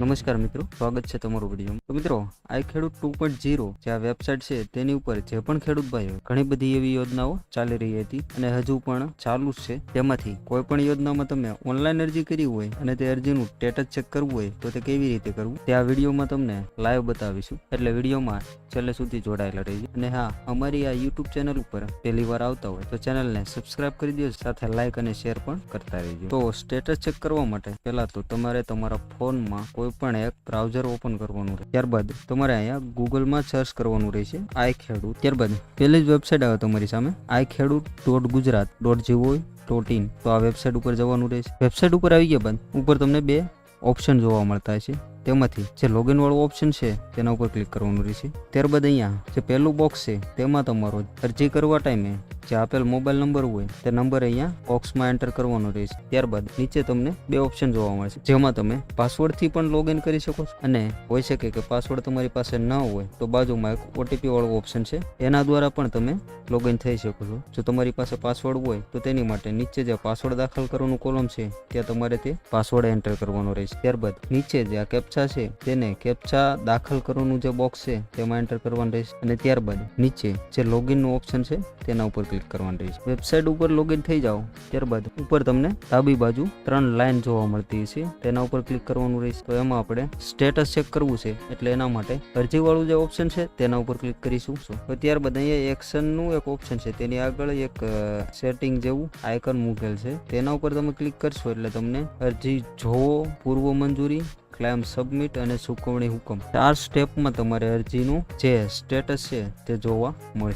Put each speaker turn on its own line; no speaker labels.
નમસ્કાર મિત્રો, સ્વાગત છે તમારું વિડીયો. તો મિત્રો, આઈ ખેડૂત 2.0 જે આ વેબસાઇટ છે તેની ઉપર જે પણ ખેડૂત ભાઈઓ ઘણી બધી એવી યોજનાઓ ચાલી રહી હતી અને હજુ પણ ચાલુ જ છે. તેમાંથી કોઈ પણ યોજનામાં તમે ઓનલાઈન અરજી કરી હોય અને તે અરજીનું સ્ટેટસ ચેક કરવું હોય તો તે કેવી રીતે કરવું તે આ વિડીયોમાં તમને લાઈવ બતાવીશું. એટલે વિડીયોમાં છેલ્લે સુધી જોડાયેલા રહેજો. અને હા, અમારી આ યુટ્યુબ ચેનલ ઉપર પહેલી વાર આવતા હોય તો ચેનલને સબસ્ક્રાઇબ કરી દો, સાથે લાઈક અને શેર પણ કરતા રહેજો. તો સ્ટેટસ ચેક કરવા માટે પહેલા તો તમારે તમારા ફોનમાં કોઈ પણ એક બ્રાઉઝર ઓપન કરવાનું રહે. ત્યારબાદ તમારે અહીંયા ગૂગલમાં સર્ચ કરવાનું રહેશે આઈ ખેડૂત. ત્યારબાદ પહેલી જ વેબસાઇટ આવે તમારી સામે iKhedoot.gujarat.gov.in. તો આ વેબસાઇટ ઉપર જવાનું રહેશે. વેબસાઇટ ઉપર આવી ગયા બાદ ઉપર તમને બે ઓપ્શન જોવા મળતા છે. તેમાંથી જે લોગિન વાળો ઓપ્શન છે તેના ઉપર ક્લિક કરવાનું રહેશે. ત્યારબાદ અહીંયા જે પહેલું બોક્સ છે તેમાં તમારો અરજી કરવા ટાઈમે જે આપેલ મોબાઈલ નંબર હોય તે નંબર અહીંયા બોક્સમાં એન્ટર કરવાનો રહેશે. ત્યારબાદ નીચે તમને બે ઓપ્શન જોવા મળશે, જેમાં તમે પાસવર્ડથી પણ લોગિન કરી શકો છો અને હોઈ શકે કે પાસવર્ડ તમારી પાસે ન હોય તો બાજુમાં એક ઓટીપી વાળો ઓપ્શન છે, એના દ્વારા પણ તમે લોગિન થઈ શકો છો. જો તમારી પાસે પાસવર્ડ હોય તો તેની માટે નીચે જે પાસવર્ડ દાખલ કરવાનું કોલમ છે ત્યાં તમારે તે પાસવર્ડ એન્ટર કરવાનો રહેશે. ત્યારબાદ નીચે જે આ કેપ્ચા છે તેને કેપ્ચા દાખલ કરવાનું જે બોક્સ છે તેમાં એન્ટર કરવાનું રહેશે અને ત્યારબાદ નીચે જે લોગિનનું ઓપ્શન છે તેના ઉપર ક્લિક કરવાનું રહેશે. વેબસાઇટ ઉપર લોગિન થઈ જાઓ ત્યારબાદ ઉપર તમને ડાબી બાજુ 3 લાઈન જોવા મળતી છે, તેના ઉપર ક્લિક કરવાનું રહેશે. તો એમાં આપણે સ્ટેટસ ચેક કરવું છે એટલે એના માટે અરજી વાળું જે ઓપ્શન છે તેના ઉપર ક્લિક કરીશું. તો ત્યારબાદ અહીંયા એક્શનનું એક ઓપ્શન છે, તેની આગળ એક સેટિંગ જેવું આઇકન મૂકેલ છે, તેના ઉપર તમે ક્લિક કરશો એટલે તમને અરજી જોવો, પૂર્વ મંજૂરી, ક્લેમ સબમિટ અને ચૂકવણી હુકમ 4 સ્ટેપમાં તમારે અરજીનું જે સ્ટેટસ છે તે જોવા મળશે.